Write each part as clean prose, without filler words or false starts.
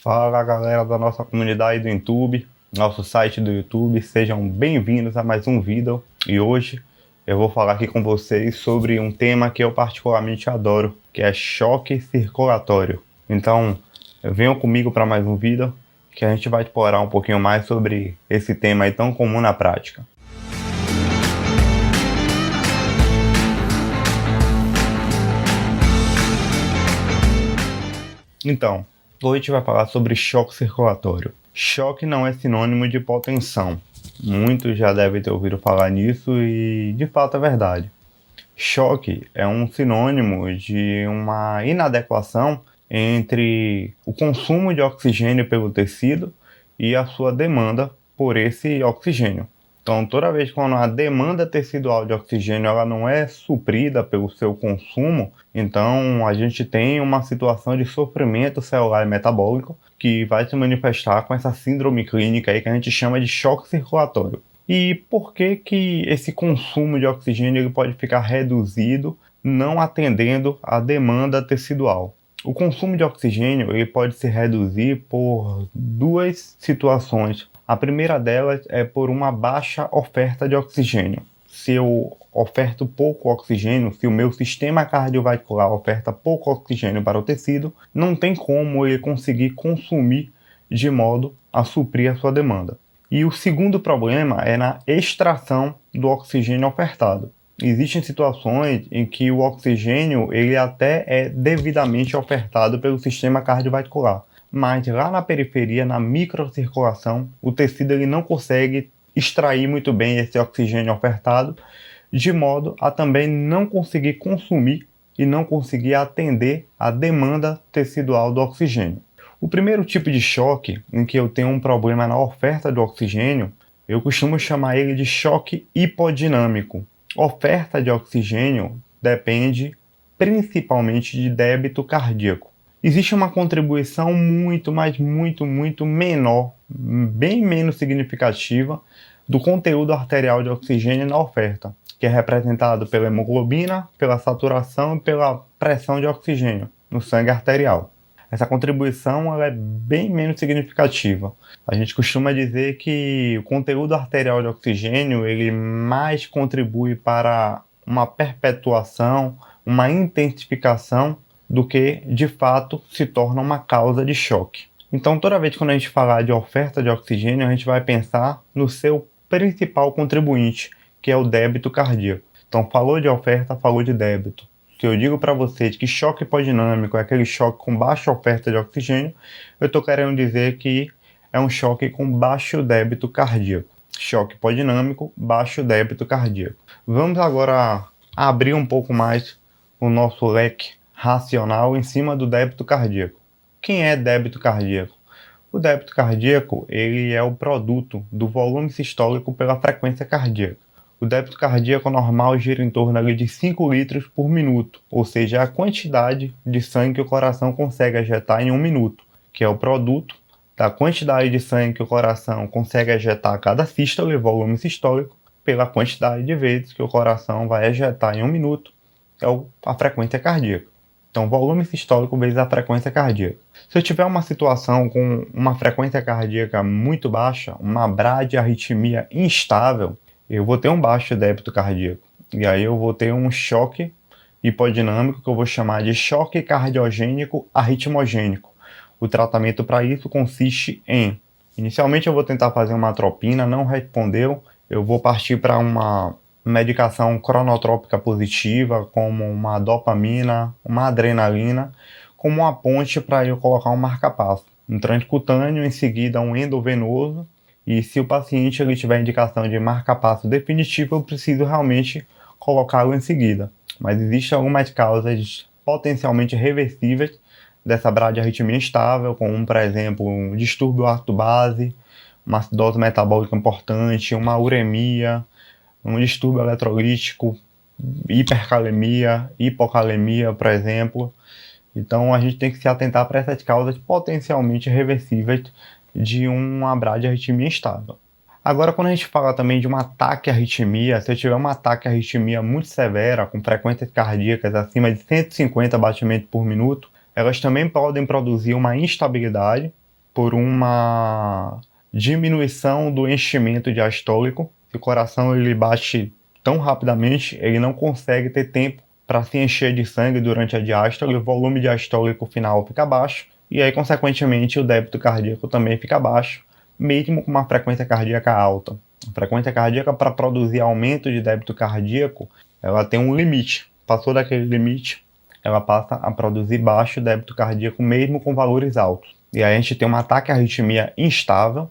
Fala galera da nossa comunidade do YouTube, nosso site do YouTube, sejam bem-vindos a mais um vídeo. E hoje eu vou falar aqui com vocês sobre um tema que eu particularmente adoro, que é choque circulatório. Então venham comigo para mais um vídeo que a gente vai explorar um pouquinho mais sobre esse tema aí tão comum na prática. Então, hoje a gente vai falar sobre choque circulatório. Choque não é sinônimo de hipotensão. Muitos já devem ter ouvido falar nisso e de fato é verdade. Choque é um sinônimo de uma inadequação entre o consumo de oxigênio pelo tecido e a sua demanda por esse oxigênio. Então, toda vez que a demanda tecidual de oxigênio ela não é suprida pelo seu consumo, então a gente tem uma situação de sofrimento celular e metabólico que vai se manifestar com essa síndrome clínica aí que a gente chama de choque circulatório. E por que esse consumo de oxigênio ele pode ficar reduzido, não atendendo à demanda tecidual? O consumo de oxigênio ele pode se reduzir por duas situações. A primeira delas é por uma baixa oferta de oxigênio. Se eu oferto pouco oxigênio, se o meu sistema cardiovascular oferta pouco oxigênio para o tecido, não tem como ele conseguir consumir de modo a suprir a sua demanda. E o segundo problema é na extração do oxigênio ofertado. Existem situações em que o oxigênio ele até é devidamente ofertado pelo sistema cardiovascular, mas lá na periferia, na microcirculação, o tecido ele não consegue extrair muito bem esse oxigênio ofertado, de modo a também não conseguir consumir e não conseguir atender a demanda tecidual do oxigênio. O primeiro tipo de choque, em que eu tenho um problema na oferta do oxigênio, eu costumo chamar ele de choque hipodinâmico. Oferta de oxigênio depende principalmente de débito cardíaco. Existe uma contribuição muito menor, bem menos significativa, do conteúdo arterial de oxigênio na oferta, que é representado pela hemoglobina, pela saturação e pela pressão de oxigênio no sangue arterial. Essa contribuição ela é bem menos significativa. A gente costuma dizer que o conteúdo arterial de oxigênio ele mais contribui para uma perpetuação, uma intensificação do que, de fato, se torna uma causa de choque. Então, toda vez que a gente falar de oferta de oxigênio, a gente vai pensar no seu principal contribuinte, que é o débito cardíaco. Então, falou de oferta, falou de débito. Se eu digo para vocês que choque hipodinâmico é aquele choque com baixa oferta de oxigênio, eu estou querendo dizer que é um choque com baixo débito cardíaco. Choque hipodinâmico, baixo débito cardíaco. Vamos agora abrir um pouco mais o nosso leque racional em cima do débito cardíaco. Quem é débito cardíaco? O débito cardíaco ele é o produto do volume sistólico pela frequência cardíaca. O débito cardíaco normal gira em torno ali de 5 litros por minuto, ou seja, a quantidade de sangue que o coração consegue ejetar em um minuto, que é o produto da quantidade de sangue que o coração consegue ejetar a cada sístole, volume sistólico, pela quantidade de vezes que o coração vai ejetar em um minuto, é a frequência cardíaca. Então, volume sistólico vezes a frequência cardíaca. Se eu tiver uma situação com uma frequência cardíaca muito baixa, uma bradiarritmia instável, eu vou ter um baixo débito cardíaco. E aí eu vou ter um choque hipodinâmico que eu vou chamar de choque cardiogênico arritmogênico. O tratamento para isso consiste em... Inicialmente eu vou tentar fazer uma atropina, não respondeu. Eu vou partir para uma medicação cronotrópica positiva, como uma dopamina, uma adrenalina, como uma ponte para eu colocar um marca-passo. Um transcutâneo, em seguida um endovenoso. E se o paciente ele tiver indicação de marca-passo definitivo, eu preciso realmente colocá-lo em seguida. Mas existem algumas causas potencialmente reversíveis dessa bradiarritmia instável, como, por exemplo, um distúrbio ácido-base, uma acidose metabólica importante, uma uremia, um distúrbio eletrolítico, hipercalemia, hipocalemia, por exemplo. Então a gente tem que se atentar para essas causas potencialmente reversíveis de uma bradiarritmia instável. Agora, quando a gente fala também de um ataque à arritmia, se eu tiver um ataque à arritmia muito severa, com frequências cardíacas acima de 150 batimentos por minuto, elas também podem produzir uma instabilidade por uma diminuição do enchimento diastólico. Se o coração ele bate tão rapidamente, ele não consegue ter tempo para se encher de sangue durante a diástole, o volume diastólico final fica baixo, e aí, consequentemente, o débito cardíaco também fica baixo, mesmo com uma frequência cardíaca alta. A frequência cardíaca, para produzir aumento de débito cardíaco, ela tem um limite. Passou daquele limite, ela passa a produzir baixo débito cardíaco, mesmo com valores altos. E aí a gente tem um ataque à arritmia instável,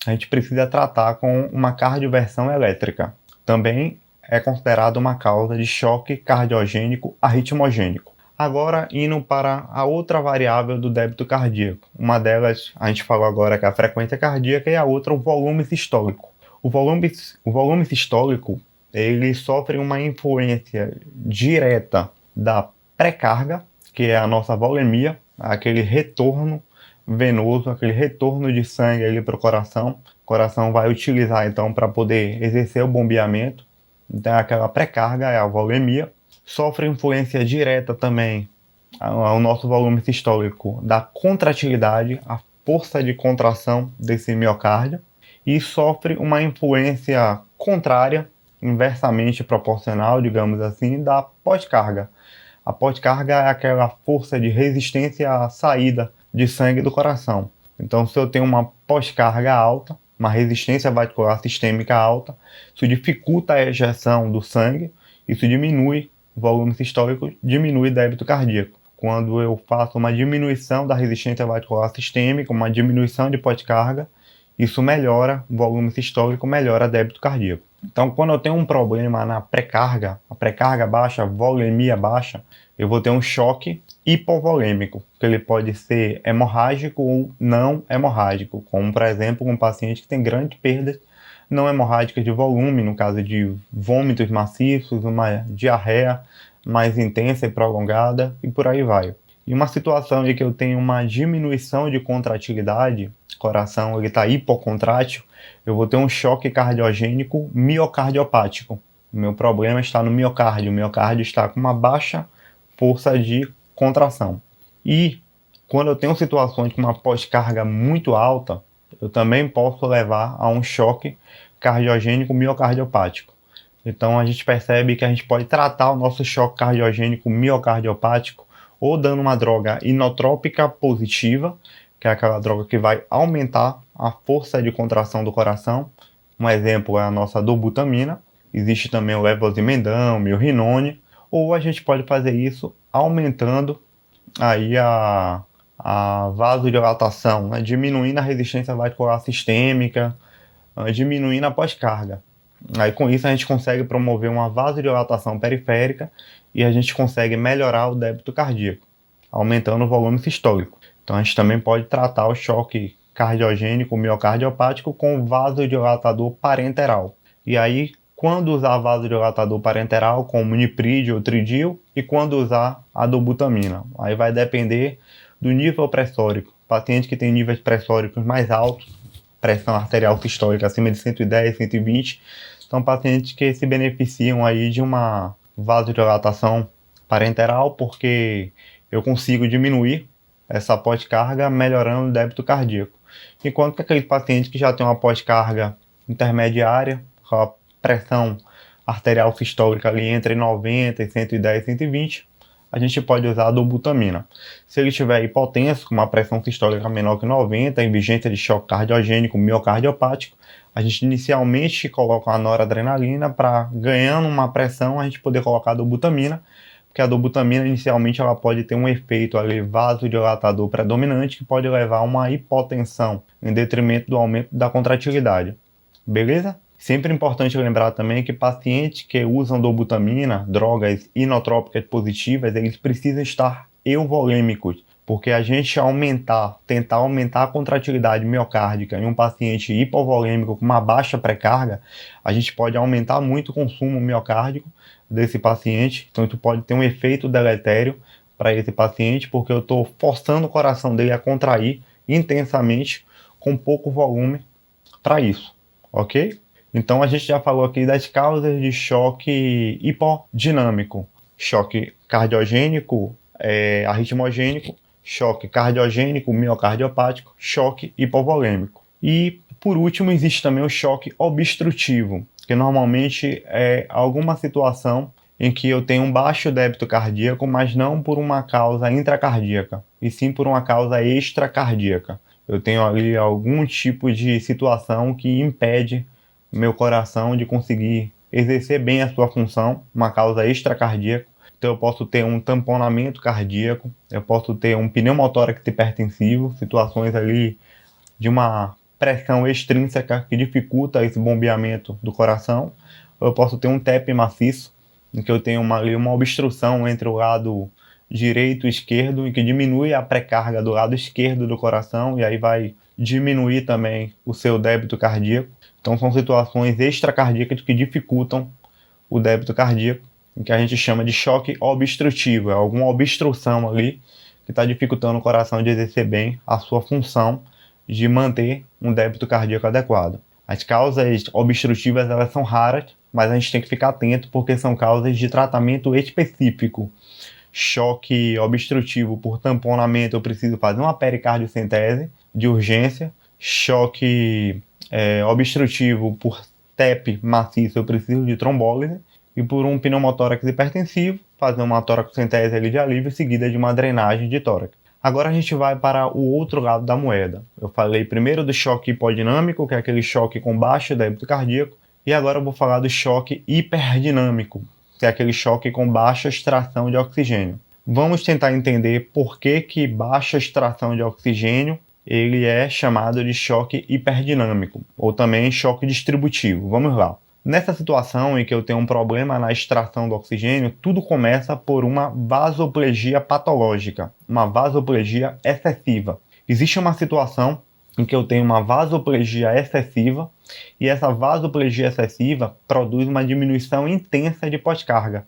a gente precisa tratar com uma cardioversão elétrica. Também é considerado uma causa de choque cardiogênico arritmogênico. Agora, indo para a outra variável do débito cardíaco. Uma delas, a gente falou agora que é a frequência cardíaca, e a outra, o volume sistólico. O volume sistólico, ele sofre uma influência direta da pré-carga, que é a nossa volemia, aquele retorno venoso, aquele retorno de sangue ali para o coração. O coração vai utilizar então para poder exercer o bombeamento. Então aquela pré-carga é a volemia. Sofre influência direta também ao nosso volume sistólico da contratilidade, a força de contração desse miocárdio, e sofre uma influência contrária, inversamente proporcional, digamos assim, da pós-carga. A pós-carga é aquela força de resistência à saída de sangue do coração. Então, se eu tenho uma pós-carga alta, uma resistência vascular sistêmica alta, isso dificulta a ejeção do sangue, isso diminui o volume sistólico, diminui o débito cardíaco. Quando eu faço uma diminuição da resistência vascular sistêmica, uma diminuição de pós-carga, isso melhora o volume sistólico, melhora o débito cardíaco. Então, quando eu tenho um problema na pré-carga, a pré-carga baixa, a volemia baixa, eu vou ter um choque hipovolêmico, que ele pode ser hemorrágico ou não hemorrágico, como, por exemplo, um paciente que tem grandes perdas não hemorrágicas de volume, no caso de vômitos maciços, uma diarreia mais intensa e prolongada, e por aí vai. E uma situação em que eu tenho uma diminuição de contratilidade, o coração ele está hipocontrátil, eu vou ter um choque cardiogênico miocardiopático. O meu problema está no miocárdio. O miocárdio está com uma baixa força de contração. E quando eu tenho situações com uma pós-carga muito alta, eu também posso levar a um choque cardiogênico miocardiopático. Então a gente percebe que a gente pode tratar o nosso choque cardiogênico miocardiopático ou dando uma droga inotrópica positiva, que é aquela droga que vai aumentar a força de contração do coração. Um exemplo é a nossa dobutamina. Existe também o levosimendan, o milrinone. Ou a gente pode fazer isso aumentando aí a vasodilatação, né? Diminuindo a resistência vascular sistêmica, diminuindo a pós-carga. Aí com isso a gente consegue promover uma vasodilatação periférica e a gente consegue melhorar o débito cardíaco, aumentando o volume sistólico. Então a gente também pode tratar o choque cardiogênico miocardiopático com vasodilatador parenteral. E aí, quando usar vasodilatador parenteral com niprid ou tridil e quando usar a dobutamina. Aí vai depender do nível pressórico. Paciente que tem níveis pressóricos mais altos, pressão arterial sistólica acima de 110, 120, são pacientes que se beneficiam aí de uma vasodilatação parenteral, porque eu consigo diminuir essa pós-carga melhorando o débito cardíaco. Enquanto que aquele paciente que já tem uma pós-carga intermediária, com a pressão arterial sistólica ali entre 90 e 110, 120, a gente pode usar a dobutamina. Se ele estiver hipotenso, com uma pressão sistólica menor que 90, em vigência de choque cardiogênico miocardiopático, a gente inicialmente coloca a noradrenalina para, ganhando uma pressão, a gente poder colocar a dobutamina, porque a dobutamina inicialmente ela pode ter um efeito ali vasodilatador predominante que pode levar a uma hipotensão, em detrimento do aumento da contratilidade. Beleza? Sempre importante lembrar também que pacientes que usam dobutamina, drogas inotrópicas positivas, eles precisam estar euvolêmicos, porque a gente tentar aumentar a contratilidade miocárdica em um paciente hipovolêmico com uma baixa pré-carga, a gente pode aumentar muito o consumo miocárdico desse paciente, então isso pode ter um efeito deletério para esse paciente, porque eu estou forçando o coração dele a contrair intensamente com pouco volume para isso, ok? Então a gente já falou aqui das causas de choque hipodinâmico, choque cardiogênico, arritmogênico choque cardiogênico, miocardiopático, choque hipovolêmico. E, por último, existe também o choque obstrutivo, que normalmente é alguma situação em que eu tenho um baixo débito cardíaco, mas não por uma causa intracardíaca, e sim por uma causa extracardíaca. Eu tenho ali algum tipo de situação que impede meu coração de conseguir exercer bem a sua função, uma causa extracardíaca. Então eu posso ter um tamponamento cardíaco, eu posso ter um pneumotórax hipertensivo, situações ali de uma pressão extrínseca que dificulta esse bombeamento do coração. Eu posso ter um TEP maciço, em que eu tenho uma obstrução entre o lado direito e esquerdo, e que diminui a pré-carga do lado esquerdo do coração, e aí vai diminuir também o seu débito cardíaco. Então são situações extracardíacas que dificultam o débito cardíaco, em que a gente chama de choque obstrutivo, é alguma obstrução ali que está dificultando o coração de exercer bem a sua função de manter um débito cardíaco adequado. As causas obstrutivas elas são raras, mas a gente tem que ficar atento porque são causas de tratamento específico. Choque obstrutivo por tamponamento, eu preciso fazer uma pericardiocentese de urgência. Choque obstrutivo por TEP maciço, eu preciso de trombólise. E por um pneumotórax hipertensivo, fazer uma toracocentese ali de alívio, seguida de uma drenagem de tórax. Agora a gente vai para o outro lado da moeda. Eu falei primeiro do choque hipodinâmico, que é aquele choque com baixo débito cardíaco, e agora eu vou falar do choque hiperdinâmico, que é aquele choque com baixa extração de oxigênio. Vamos tentar entender por que baixa extração de oxigênio ele é chamado de choque hiperdinâmico, ou também choque distributivo. Vamos lá. Nessa situação em que eu tenho um problema na extração do oxigênio, tudo começa por uma vasoplegia patológica, uma vasoplegia excessiva. Existe uma situação em que eu tenho uma vasoplegia excessiva e essa vasoplegia excessiva produz uma diminuição intensa de pós-carga,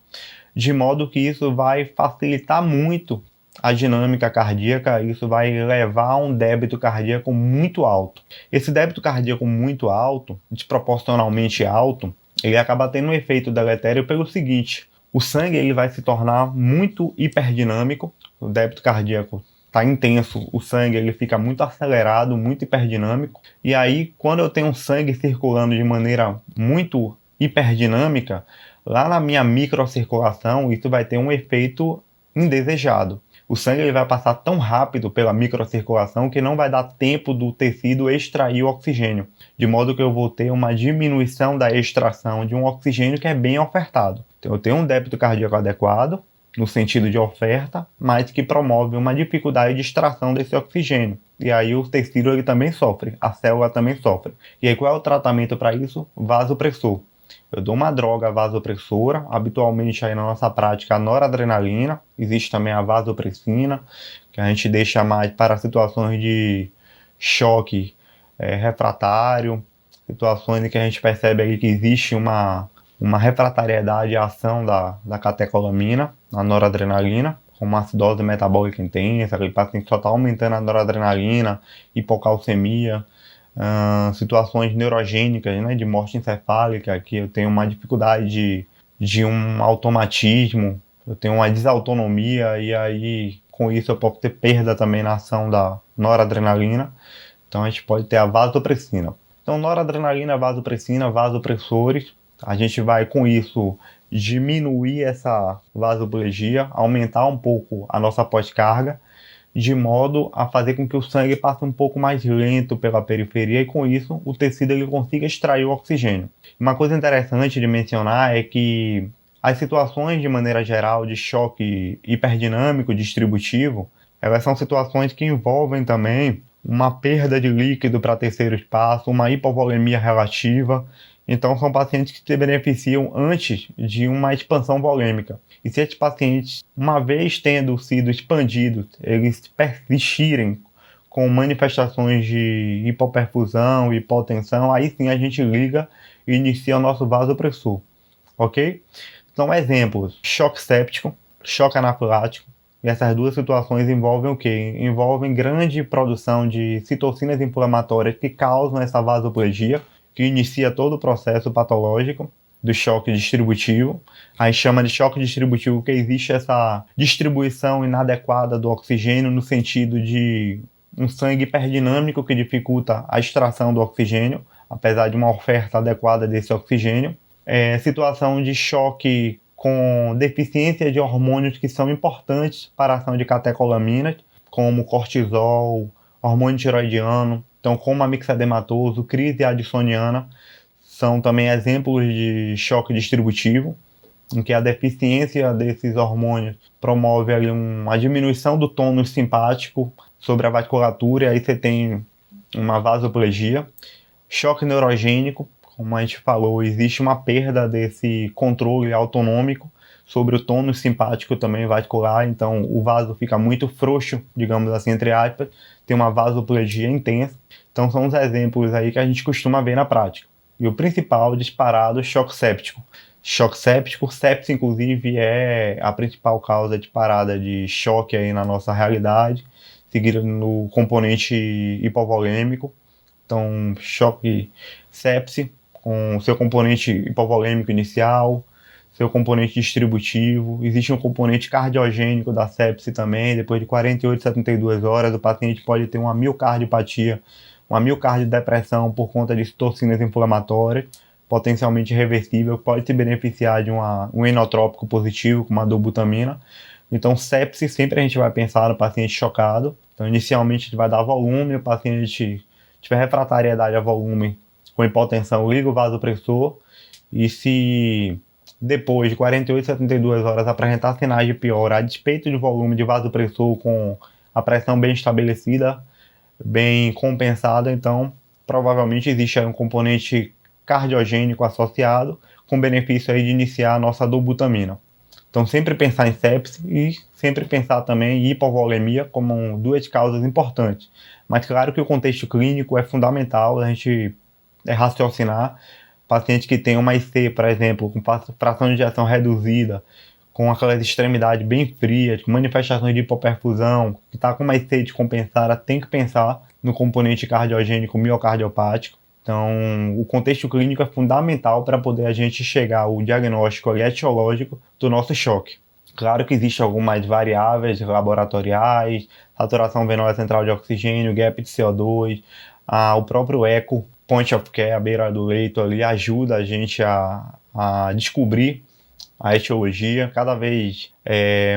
de modo que isso vai facilitar muito a dinâmica cardíaca, isso vai levar a um débito cardíaco muito alto. Esse débito cardíaco muito alto, desproporcionalmente alto, ele acaba tendo um efeito deletério pelo seguinte: o sangue ele vai se tornar muito hiperdinâmico, o débito cardíaco está intenso, o sangue ele fica muito acelerado, muito hiperdinâmico, e aí quando eu tenho sangue circulando de maneira muito hiperdinâmica, lá na minha microcirculação, isso vai ter um efeito indesejado. O sangue ele vai passar tão rápido pela microcirculação que não vai dar tempo do tecido extrair o oxigênio, de modo que eu vou ter uma diminuição da extração de um oxigênio que é bem ofertado. Então eu tenho um débito cardíaco adequado, no sentido de oferta, mas que promove uma dificuldade de extração desse oxigênio. E aí o tecido ele também sofre, a célula também sofre. E aí qual é o tratamento para isso? Vasopressor. Eu dou uma droga vasopressora, habitualmente aí na nossa prática a noradrenalina, existe também a vasopressina, que a gente deixa mais para situações de choque refratário, situações em que a gente percebe aí que existe uma refratariedade à ação da catecolamina, a noradrenalina, com uma acidose metabólica intensa, aquele paciente só está aumentando a noradrenalina, hipocalcemia, situações neurogênicas, né, de morte encefálica, que eu tenho uma dificuldade de um automatismo, eu tenho uma desautonomia e aí com isso eu posso ter perda também na ação da noradrenalina. Então a gente pode ter a vasopressina. Então noradrenalina, vasopressina, vasopressores, a gente vai com isso diminuir essa vasoplegia, aumentar um pouco a nossa pós-carga, de modo a fazer com que o sangue passe um pouco mais lento pela periferia e com isso o tecido ele consiga extrair o oxigênio. Uma coisa interessante de mencionar é que as situações de maneira geral de choque hiperdinâmico distributivo, elas são situações que envolvem também uma perda de líquido para terceiro espaço, uma hipovolemia relativa. Então são pacientes que se beneficiam antes de uma expansão volêmica. E se esses pacientes, uma vez tendo sido expandidos, eles persistirem com manifestações de hipoperfusão, hipotensão, aí sim a gente liga e inicia o nosso vasopressor, ok? Então exemplos, choque séptico, choque anafilático, e essas duas situações envolvem o quê? Envolvem grande produção de citocinas inflamatórias que causam essa vasoplegia, que inicia todo o processo patológico. do choque distributivo. A gente chama de choque distributivo porque existe essa distribuição inadequada do oxigênio no sentido de um sangue hiperdinâmico que dificulta a extração do oxigênio, apesar de uma oferta adequada desse oxigênio. Situação de choque com deficiência de hormônios que são importantes para a ação de catecolaminas, como cortisol, hormônio tiroidiano, então como amixadematoso, crise addisoniana, são também exemplos de choque distributivo, em que a deficiência desses hormônios promove ali uma diminuição do tônus simpático sobre a vasculatura, e aí você tem uma vasoplegia. Choque neurogênico, como a gente falou, existe uma perda desse controle autonômico sobre o tônus simpático também vascular, então o vaso fica muito frouxo, digamos assim, entre aspas, tem uma vasoplegia intensa. Então são os exemplos aí que a gente costuma ver na prática. E o principal, disparado, choque séptico. Choque séptico, sepse inclusive é a principal causa de parada de choque aí na nossa realidade, seguida no componente hipovolêmico. Então, choque sepse, com seu componente hipovolêmico inicial, seu componente distributivo. Existe um componente cardiogênico da sepse também. Depois de 48 a 72 horas, o paciente pode ter uma miocardiopatia, uma miocardiodepressão por conta de toxinas inflamatórias, potencialmente reversível, pode se beneficiar de um enotrópico positivo, como a dobutamina. Então, sepse, sempre a gente vai pensar no paciente chocado. Então, inicialmente, a gente vai dar volume, o paciente tiver refratariedade a volume com hipotensão, liga o vasopressor, e se depois de 48 a 72 horas apresentar sinais de piora, a despeito de volume de vasopressor com a pressão bem estabelecida, bem compensada, então provavelmente existe aí um componente cardiogênico associado, com benefício aí de iniciar a nossa dobutamina. Então sempre pensar em sepse e sempre pensar também em hipovolemia como duas causas importantes. Mas claro que o contexto clínico é fundamental a gente raciocinar. Paciente que tem uma IC, por exemplo, com fração de ejeção reduzida, com aquelas extremidades bem frias, com manifestações de hipoperfusão, que está com uma IC descompensada, tem que pensar no componente cardiogênico miocardiopático. Então, o contexto clínico é fundamental para poder a gente chegar ao diagnóstico etiológico do nosso choque. Claro que existem algumas variáveis laboratoriais, saturação venosa central de oxigênio, gap de CO2, o próprio eco, point of care, à beira do leito ali, ajuda a gente a descobrir a etiologia. Cada vez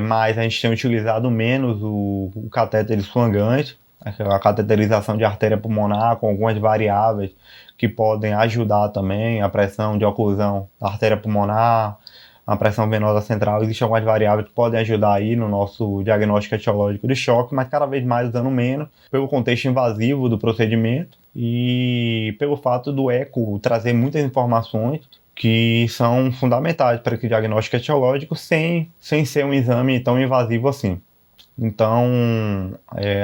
mais a gente tem utilizado menos o catéter swangante, a cateterização de artéria pulmonar com algumas variáveis que podem ajudar também a pressão de oclusão da artéria pulmonar, a pressão venosa central. Existem algumas variáveis que podem ajudar aí no nosso diagnóstico etiológico de choque, mas cada vez mais usando menos, pelo contexto invasivo do procedimento e pelo fato do eco trazer muitas informações que são fundamentais para esse diagnóstico etiológico sem ser um exame tão invasivo assim. Então,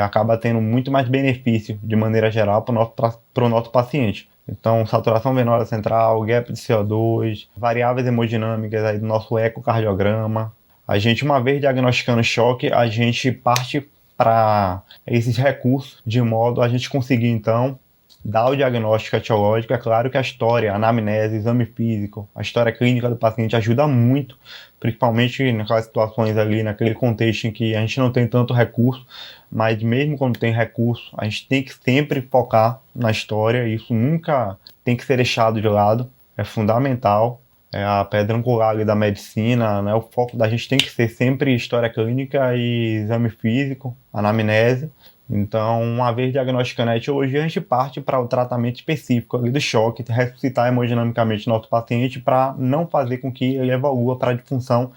acaba tendo muito mais benefício, de maneira geral, para o nosso paciente. Então, saturação venosa central, gap de CO2, variáveis hemodinâmicas aí do nosso ecocardiograma. A gente, uma vez diagnosticando choque, a gente parte para esses recursos, de modo a gente conseguir, então, dar o diagnóstico etiológico. É claro que a história, a anamnese, exame físico, a história clínica do paciente ajuda muito, principalmente naquelas situações ali, naquele contexto em que a gente não tem tanto recurso, mas mesmo quando tem recurso, a gente tem que sempre focar na história, e isso nunca tem que ser deixado de lado, é fundamental, é a pedra angular ali da medicina, né? O foco da gente tem que ser sempre história clínica e exame físico, anamnese. Então, uma vez diagnosticando a etiologia, a gente parte para o tratamento específico ali do choque, ressuscitar hemodinamicamente o nosso paciente para não fazer com que ele evolua para a disfunção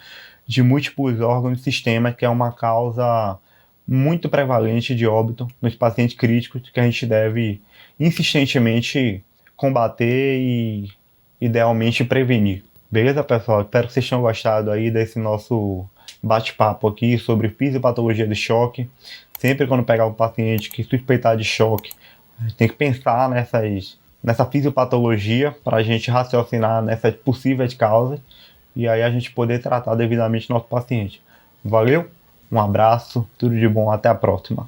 de múltiplos órgãos e sistemas, que é uma causa muito prevalente de óbito nos pacientes críticos, que a gente deve insistentemente combater e idealmente prevenir. Beleza, pessoal? Espero que vocês tenham gostado aí desse nosso bate-papo aqui sobre fisiopatologia do choque. Sempre quando pegar um paciente que suspeitar de choque, a gente tem que pensar nessa fisiopatologia para a gente raciocinar nessas possíveis causas e aí a gente poder tratar devidamente nosso paciente. Valeu, um abraço, tudo de bom, até a próxima.